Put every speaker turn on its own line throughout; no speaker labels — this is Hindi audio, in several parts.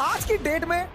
आज की डेट में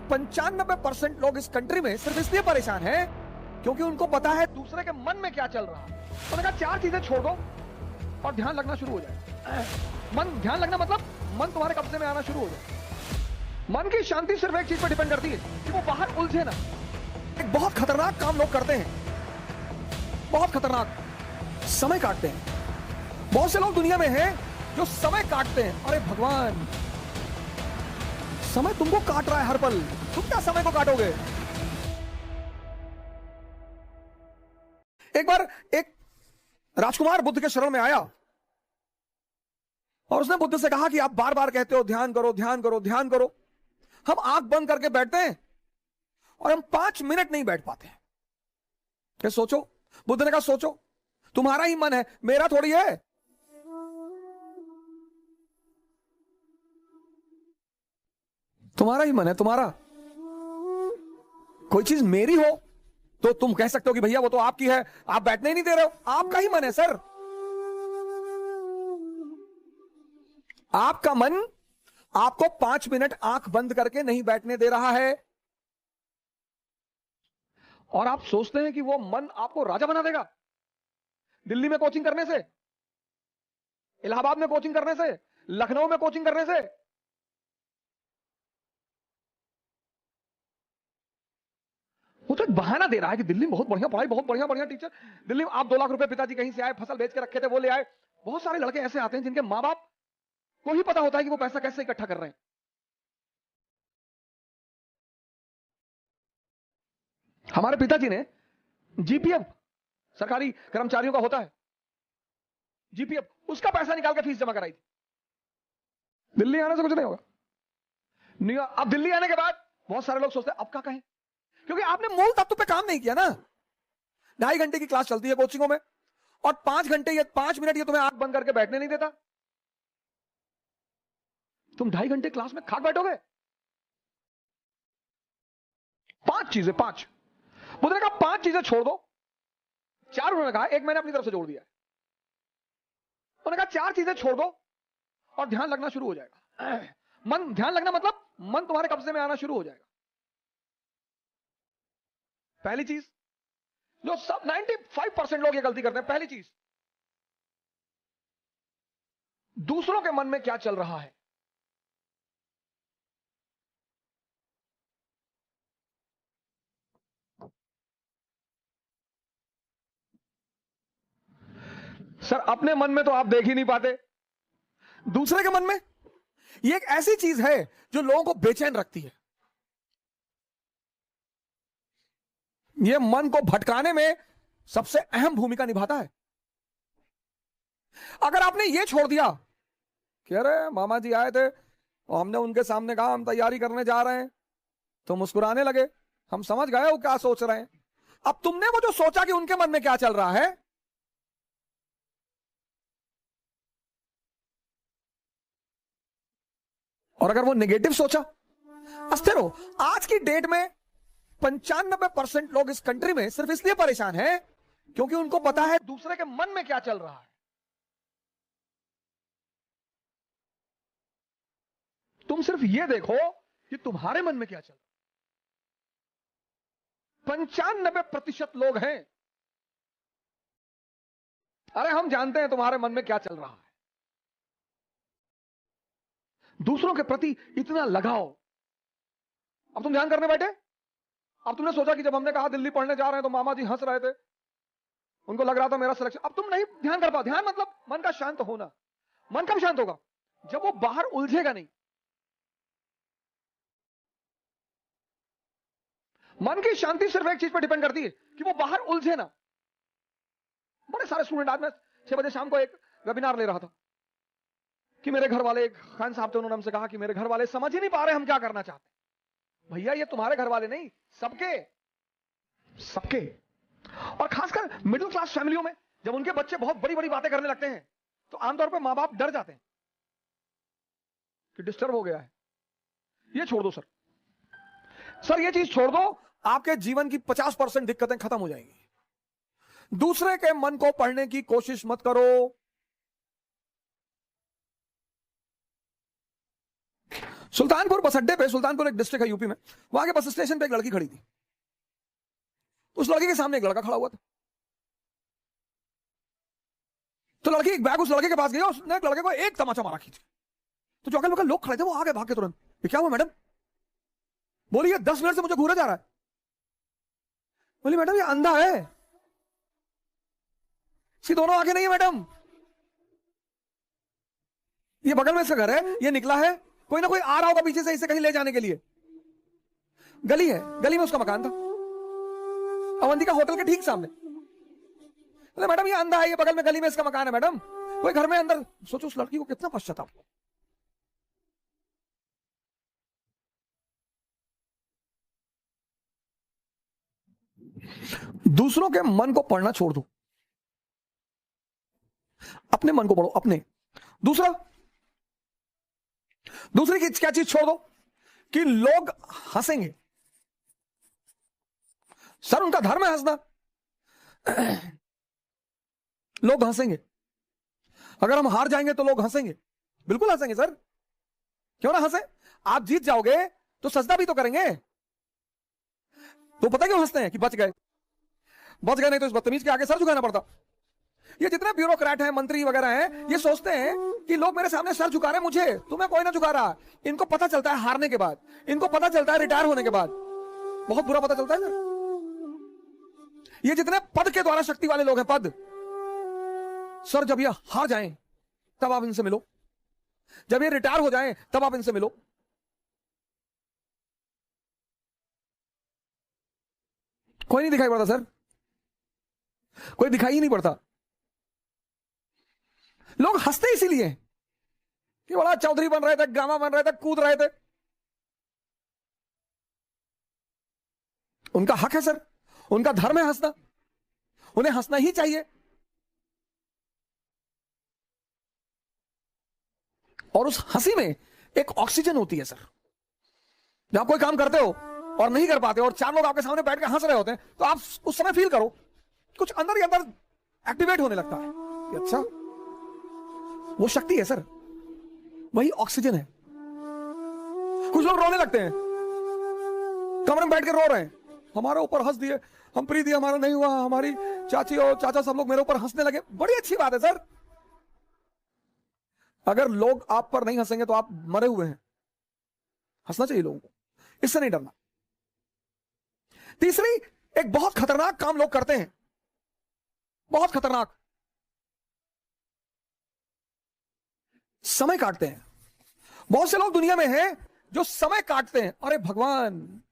95% लोग इस कंट्री में सिर्फ इसलिए परेशान हैं क्योंकि उनको पता है दूसरे के मन में क्या चल रहा है। उन्होंने कहा चार चीजें छोड़ दो और ध्यान लगना शुरू हो जाए। मन ध्यान लगना मतलब मन तुम्हारे कब्जे में आना शुरू हो जाए। मन की शांति सिर्फ एक चीज पर डिपेंड करती है कि वो बाहर उलझे ना। एक बहुत खतरनाक काम लोग करते हैं, बहुत खतरनाक, समय काटते हैं। बहुत से लोग दुनिया में हैं जो समय काटते हैं। अरे भगवान, समय तुमको काट रहा है हर पल, तुम क्या समय को काटोगे? एक बार एक राजकुमार बुद्ध के शरण में आया और उसने बुद्ध से कहा कि आप बार बार कहते हो ध्यान करो ध्यान करो ध्यान करो, हम आंख बंद करके बैठते हैं और हम 5 मिनट नहीं बैठ पाते। क्या सोचो? बुद्ध ने कहा सोचो, तुम्हारा ही मन है, मेरा थोड़ी है। तुम्हारा ही मन है, तुम्हारा। कोई चीज मेरी हो तो तुम कह सकते हो कि भैया वो तो आपकी है, आप बैठने ही नहीं दे रहे हो। आपका ही मन है सर। आपका मन आपको 5 मिनट आंख बंद करके नहीं बैठने दे रहा है और आप सोचते हैं कि वो मन आपको राजा बना देगा। दिल्ली में कोचिंग करने से, इलाहाबाद में कोचिंग करने से, लखनऊ में कोचिंग करने से, वो तो एक बहाना दे रहा है कि दिल्ली में बहुत बढ़िया पढ़ाई, बहुत बढ़िया बढ़िया टीचर। दिल्ली में आप 2 लाख रुपए पिताजी कहीं से आए, फसल बेच के रखे थे, वो ले आए। बहुत सारे लड़के ऐसे आते हैं जिनके मां बाप को ही पता होता है कि वो पैसा कैसे इकट्ठा कर रहे हैं। हमारे पिताजी ने जीपीएफ, सरकारी कर्मचारियों का होता है जीपीएफ, उसका पैसा निकाल के फीस जमा कराई थी। दिल्ली आने से कुछ नहीं होगा। अब दिल्ली आने के बाद बहुत सारे लोग सोचते हैं अब क्या कहें, क्योंकि आपने मूल तत्व पे काम नहीं किया ना। 2.5 घंटे की क्लास चलती है कोचिंगों में और 5 घंटे या 5 मिनट ये तुम्हें आंख बंद करके बैठने नहीं देता। तुम 2.5 घंटे क्लास में खाक बैठोगे। 5 चीजें, 5 बुद्ध ने कहा 5 चीजें छोड़ दो। 4 उन्होंने कहा, एक मैंने अपनी तरफ से जोड़ दिया। उन्होंने कहा 4 चीजें छोड़ दो और ध्यान लगना शुरू हो जाएगा। मन, ध्यान लगना मतलब मन तुम्हारे कब्जे में आना शुरू हो जाएगा। पहली चीज जो सब 95% लोग ये गलती करते हैं, पहली चीज, दूसरों के मन में क्या चल रहा है। सर अपने मन में तो आप देख ही नहीं पाते, दूसरे के मन में। ये एक ऐसी चीज है जो लोगों को बेचैन रखती है। ये मन को भटकाने में सबसे अहम भूमिका निभाता है। अगर आपने ये छोड़ दिया कि अरे मामा जी आए थे और हमने उनके सामने कहा हम तैयारी करने जा रहे हैं, तो मुस्कुराने लगे, हम समझ गए वो क्या सोच रहे हैं। अब तुमने वो जो सोचा कि उनके मन में क्या चल रहा है, और अगर वो नेगेटिव सोचा, अस्थिर हो। आज की डेट में 95% लोग इस कंट्री में सिर्फ इसलिए परेशान हैं क्योंकि उनको पता है दूसरे के मन में क्या चल रहा है। तुम सिर्फ ये देखो कि तुम्हारे मन में क्या चल रहा है। 95% लोग हैं, अरे हम जानते हैं तुम्हारे मन में क्या चल रहा है। दूसरों के प्रति इतना लगाव। अब तुम ध्यान करने बैठे, अब तुमने सोचा कि जब हमने कहा दिल्ली पढ़ने जा रहे हैं तो मामा जी हंस रहे थे, उनको लग रहा था मेरा सिलेक्शन। अब तुम नहीं ध्यान कर पा। ध्यान मतलब मन का शांत होना। मन कब शांत होगा? जब वो बाहर उलझेगा नहीं। मन की शांति सिर्फ एक चीज पर डिपेंड करती है कि वो बाहर उलझे ना। बड़े सारे स्टूडेंट, आज मैं 6 बजे शाम को एक वेबिनार ले रहा था कि मेरे घर वाले, एक खान साहब थे, उन्होंने हमसे कहा कि मेरे घर वाले समझ ही नहीं पा रहे हम क्या करना चाहते हैं। भैया ये तुम्हारे घर वाले नहीं, सबके सबके। और खासकर मिडिल क्लास फैमिलियों में जब उनके बच्चे बहुत बड़ी बड़ी बातें करने लगते हैं तो आमतौर पर मां बाप डर जाते हैं कि डिस्टर्ब हो गया है। ये छोड़ दो सर, सर ये चीज छोड़ दो, आपके जीवन की 50% दिक्कतें खत्म हो जाएंगी। दूसरे के मन को पढ़ने की कोशिश मत करो। सुल्तानपुर बस अड्डे पे, सुल्तानपुर एक डिस्ट्रिक्ट है यूपी में, वहां के बस स्टेशन पे एक लड़की खड़ी थी। उस लड़की के सामने एक लड़का खड़ा हुआ था। तो लड़की एक बैग उस लड़के के पास गई और उसने एक लड़के को एक तमाचा मारा खींच। तो जो अगल बगल लोग खड़े थे वो आगे भाग के तुरंत, ये क्या हुआ मैडम? बोली ये 10 मिनट से मुझे घूरा जा रहा है। बोली मैडम ये अंधा है, इसकी दोनों आंखें नहीं है मैडम। ये बगल में इसका घर है, ये निकला है, कोई ना कोई आ रहा होगा पीछे से इसे कहीं ले जाने के लिए। गली है, गली में उसका मकान था, अवंतिका होटल के ठीक सामने। बोले मैडम ये अंधा है, ये बगल में गली में इसका मकान है मैडम, कोई घर में अंदर। सोचो उस लड़की को कितना पश्चाताप। दूसरों के मन को पढ़ना छोड़ दो, अपने मन को पढ़ो। अपने दूसरी की क्या चीज छोड़ दो कि लोग हंसेंगे। सर उनका धर्म है हंसना, लोग हंसेंगे। अगर हम हार जाएंगे तो लोग हंसेंगे, बिल्कुल हंसेंगे सर, क्यों ना हंसे। आप जीत जाओगे तो सजदा भी तो करेंगे। तो पता क्यों हंसते हैं कि बच गए, नहीं तो इस बदतमीज के आगे सर झुकाना पड़ता। ये जितने ब्यूरोक्रेट हैं, मंत्री वगैरह हैं, ये सोचते हैं कि लोग मेरे सामने सर झुका रहे हैं, मुझे तुम्हें कोई ना झुका रहा। इनको पता चलता है हारने के बाद, इनको पता चलता है रिटायर होने के बाद, बहुत बुरा पता चलता है सर। ये जितने पद के द्वारा शक्ति वाले लोग हैं, पद, सर जब ये हार जाएं तब आप इनसे मिलो, जब ये रिटायर हो जाएं तब आप इनसे मिलो। कोई नहीं दिखाई पड़ता सर, कोई दिखाई ही नहीं पड़ता। लोग हंसते इसीलिए कि बड़ा चौधरी बन रहे थे, गामा बन रहे थे, कूद रहे थे। उनका हक है सर, उनका धर्म है हंसना, उन्हें हंसना ही चाहिए। और उस हंसी में एक ऑक्सीजन होती है सर। जब आप कोई काम करते हो और नहीं कर पाते और 4 लोग आपके सामने बैठ के हंस रहे होते हैं, तो आप उस समय फील करो कुछ अंदर ही अंदर एक्टिवेट होने लगता है कि अच्छा वो शक्ति है सर, वही ऑक्सीजन है। कुछ लोग रोने लगते हैं, कमरे में बैठ के रो रहे हैं, हमारे ऊपर हंस दिए, हम प्री दिए, हमारा नहीं हुआ, हमारी चाची और चाचा सब लोग मेरे ऊपर हंसने लगे। बड़ी अच्छी बात है सर, अगर लोग आप पर नहीं हंसेंगे तो आप मरे हुए हैं। हंसना चाहिए लोगों को, इससे नहीं डरना। तीसरी, एक बहुत खतरनाक काम लोग करते हैं, बहुत खतरनाक, समय काटते हैं। बहुत से लोग दुनिया में हैं जो समय काटते हैं। अरे भगवान,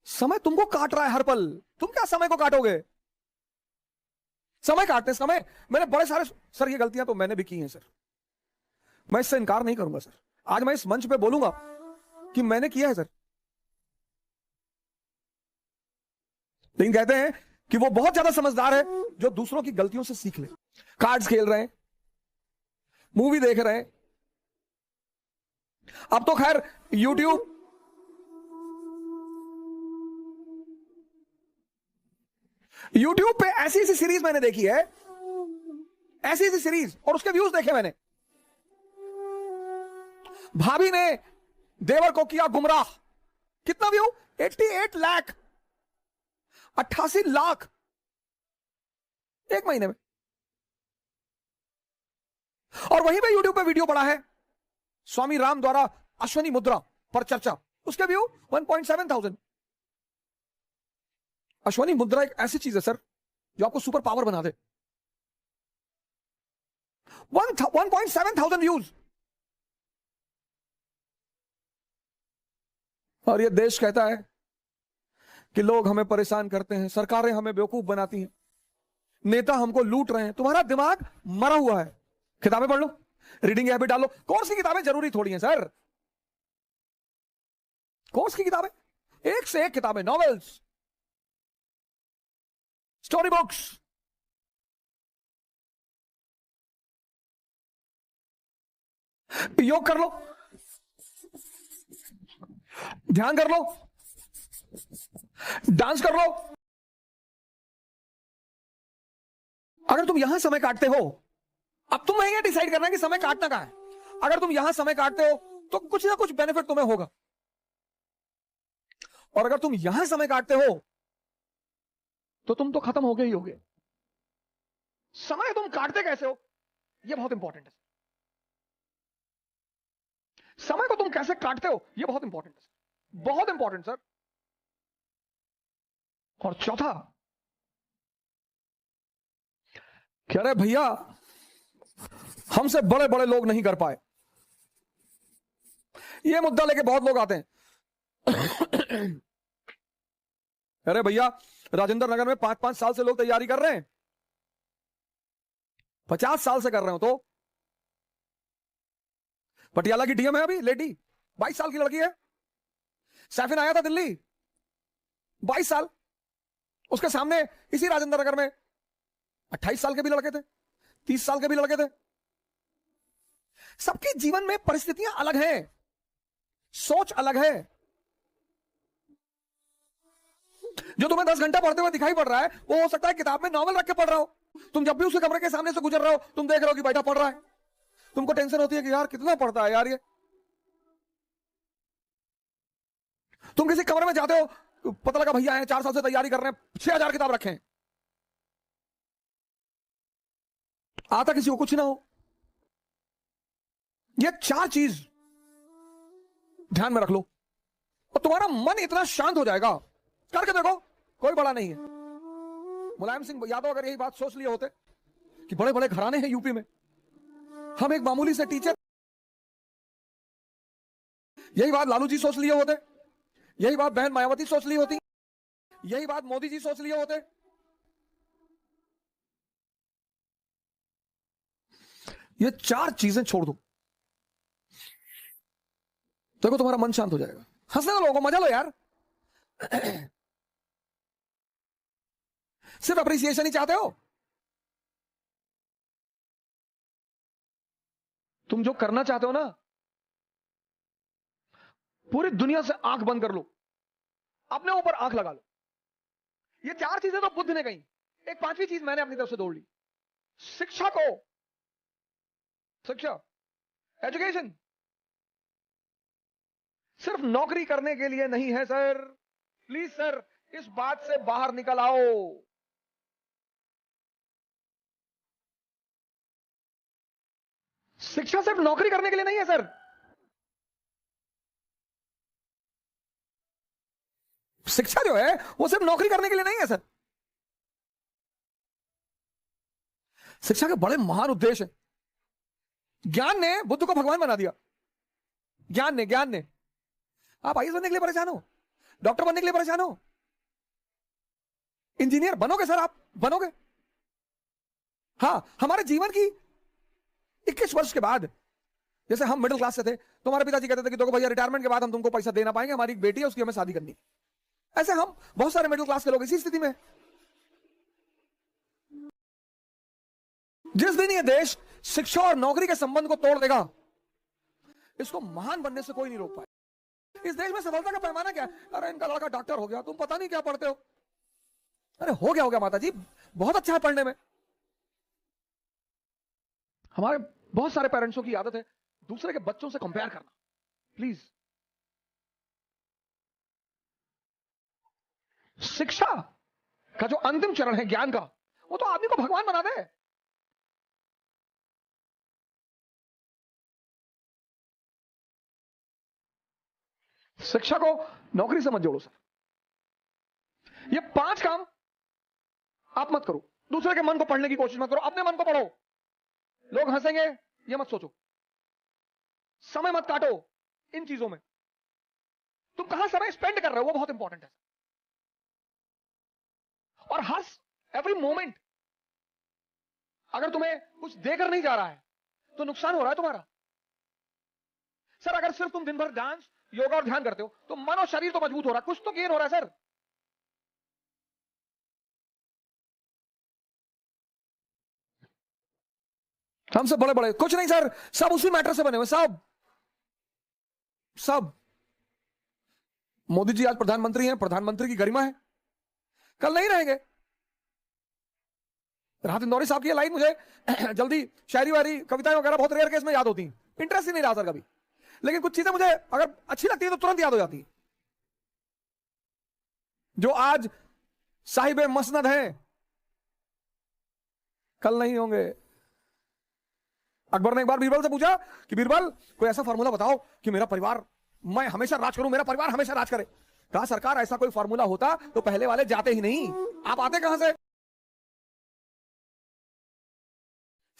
समय तुमको काट रहा है हर पल, तुम क्या समय को काटोगे? समय काटते, समय, मैंने बड़े सारे, सर ये गलतियां तो मैंने भी की हैं सर, मैं इससे इनकार नहीं करूंगा सर। आज मैं इस मंच पे बोलूंगा कि मैंने किया है सर। लेकिन कहते हैं कि वो बहुत ज्यादा समझदार है जो दूसरों की गलतियों से सीख ले। कार्ड्स खेल रहे हैं, मूवी देख रहे हैं, अब तो खैर यूट्यूब पे ऐसी ऐसी सीरीज मैंने देखी है, ऐसी ऐसी सीरीज, और उसके व्यूज देखे मैंने। भाभी ने देवर को किया गुमराह, कितना व्यू? 88 लाख, 88 लाख एक महीने में। और वहीं पे यूट्यूब पे वीडियो पड़ा है स्वामी राम द्वारा अश्वनी मुद्रा पर चर्चा, उसके व्यू 1.7 अश्वनी मुद्रा एक ऐसी चीज है सर जो आपको सुपर पावर बना दे। 1.7 व्यूज। और ये देश कहता है कि लोग हमें परेशान करते हैं, सरकारें हमें बेवकूफ बनाती हैं, नेता हमको लूट रहे हैं। तुम्हारा दिमाग मरा हुआ है। किताबें पढ़ लो, रीडिंग हैबिट डालो। कोर्स की किताबें जरूरी थोड़ी हैं सर, कोर्स की किताबें, एक से एक किताबें, नॉवेल्स, स्टोरी बुक्स, योग कर लो, ध्यान कर लो, डांस कर लो। अगर तुम यहां समय काटते हो, अब तुम्हें यह डिसाइड करना है कि समय काटना कहां है। अगर तुम यहां समय काटते हो तो कुछ ना कुछ बेनिफिट तुम्हें होगा। और अगर तुम यहां समय काटते हो तो तुम तो खत्म हो गए ही होगे। समय तुम काटते कैसे हो, यह बहुत इंपॉर्टेंट है। समय को तुम कैसे काटते हो, यह बहुत इंपॉर्टेंट है, बहुत इंपॉर्टेंट सर। और चौथा, कह रहे भैया हमसे बड़े बड़े लोग नहीं कर पाए। यह मुद्दा लेके बहुत लोग आते हैं। अरे भैया राजेंद्र नगर में 5-5 साल से लोग तैयारी कर रहे हैं, 50 साल से कर रहे हो। तो पटियाला की डीएम है अभी लेडी, 22 साल की लड़की है। सैफिन आया था दिल्ली, 22 साल। उसके सामने इसी राजेंद्र नगर में 28 साल के भी लड़के थे, 30 साल के भी लड़के थे। सबके जीवन में परिस्थितियां अलग हैं, सोच अलग है। जो तुम्हें 10 घंटा पढ़ते हुए दिखाई पड़ रहा है, वो हो सकता है किताब में नॉवल रख के पढ़ रहा हो। तुम जब भी उसके कमरे के सामने से गुजर रहे हो, तुम देख रहे हो कि बैठा पढ़ रहा है। तुमको टेंशन होती है कि यार कितना पढ़ता है यार ये। तुम किसी कमरे में जाते हो, पता लगा भैया है 4 साल से तैयारी कर रहे हैं, 6000 किताब रखे हैं, आता किसी को कुछ ना हो। ये 4 चीज ध्यान में रख लो और तुम्हारा मन इतना शांत हो जाएगा। करके देखो, कोई बड़ा नहीं है। मुलायम सिंह यादव अगर यही बात सोच लिए होते कि बड़े बड़े घराने हैं यूपी में, हम एक मामूली से टीचर, यही बात लालू जी सोच लिए होते, यही बात बहन मायावती सोच ली होती, यही बात मोदी जी सोच लिए होते। ये 4 चीजें छोड़ दो, देखो तुम्हारा मन शांत हो जाएगा। हंसने दो लोगों को, मजा लो यार। सिर्फ अप्रिसिएशन ही चाहते हो। तुम जो करना चाहते हो ना, पूरी दुनिया से आंख बंद कर लो, अपने ऊपर आंख लगा लो। ये 4 चीजें तो बुद्ध ने कही, एक 5वीं चीज मैंने अपनी तरफ से जोड़ ली। शिक्षा को, शिक्षा, एजुकेशन सिर्फ नौकरी करने के लिए नहीं है सर। प्लीज सर, इस बात से बाहर निकल आओ। शिक्षा सिर्फ नौकरी करने के लिए नहीं है सर। शिक्षा जो है वो सिर्फ नौकरी करने के लिए नहीं है सर। शिक्षा के बड़े महान उद्देश्य हैं। ज्ञान ने बुद्ध को भगवान बना दिया। ज्ञान ने आप आईएएस बनने के लिए परेशान हो, डॉक्टर बनने के लिए परेशान हो, इंजीनियर बनोगे सर, आप बनोगे। हां, हमारे जीवन की 21 वर्ष के बाद, जैसे हम मिडिल क्लास से थे, तो हमारे पिताजी कहते थे कि देखो भैया रिटायरमेंट के बाद हम तुमको पैसा दे ना पाएंगे, हमारी एक बेटी है उसकी हमें शादी करनी। ऐसे हम बहुत सारे मिडिल क्लास के लोग इसी स्थिति में। जिस दिन ये देश शिक्षा और नौकरी के संबंध को तोड़ देगा, इसको महान बनने से कोई नहीं रोक पाए। इस देश में सफलता का पैमाना क्या है? अरे इनका लड़का डॉक्टर हो गया, तुम पता नहीं क्या पढ़ते हो। अरे हो गया माता जी, बहुत अच्छा है पढ़ने में। हमारे बहुत सारे पेरेंट्सों की आदत है दूसरे के बच्चों से कंपेयर करना। प्लीज, शिक्षा का जो अंतिम चरण है ज्ञान का, वो तो आदमी को भगवान बना दे। शिक्षा को नौकरी से मत जोड़ो सर। ये 5 काम आप मत करो। दूसरे के मन को पढ़ने की कोशिश मत करो, अपने मन को पढ़ो। लोग हंसेंगे ये मत सोचो, समय मत काटो इन चीजों में। तुम कहां समय स्पेंड कर रहे हो वो बहुत इंपॉर्टेंट है। और हर एवरी मोमेंट, अगर तुम्हें कुछ देकर नहीं जा रहा है तो नुकसान हो रहा है तुम्हारा। सर अगर सिर्फ तुम दिन भर डांस, योगा और ध्यान करते हो तो मन और शरीर तो मजबूत हो रहा है, कुछ तो गेन हो रहा है सर। हमसे बड़े बड़े कुछ नहीं सर, सब उसी मैटर से बने हुए, सब। मोदी जी आज प्रधानमंत्री हैं, प्रधानमंत्री की गरिमा है, कल नहीं रहेंगे। राहत इंदौरी साहब की लाइन मुझे जल्दी शायरी वायरी कविताएं वगैरह बहुत रेयर केस में याद होती हैं, इंटरेस्ट ही नहीं रहा सर कभी। लेकिन कुछ चीजें मुझे अगर अच्छी लगती है तो तुरंत याद हो जाती है। जो आज साहिब मसनद हैं, कल नहीं होंगे। अकबर ने एक बार बीरबल से पूछा कि बीरबल कोई ऐसा फार्मूला बताओ कि मेरा परिवार, मैं हमेशा राज करूं, मेरा परिवार हमेशा राज करे। कहा सरकार ऐसा कोई फार्मूला होता तो पहले वाले जाते ही नहीं, आप आते कहां से?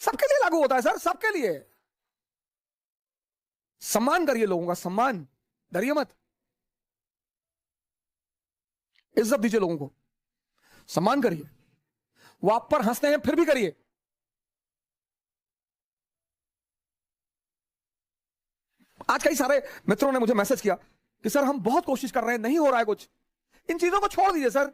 सबके लिए लागू होता है सर, सबके लिए। सम्मान करिए लोगों का, सम्मान, डरिए मत, इज्जत दीजिए लोगों को, सम्मान करिए। वो आप पर हंसते हैं फिर भी करिए। आज कई सारे मित्रों ने मुझे मैसेज किया कि सर हम बहुत कोशिश कर रहे हैं, नहीं हो रहा है कुछ। इन चीजों को छोड़ दीजिए सर।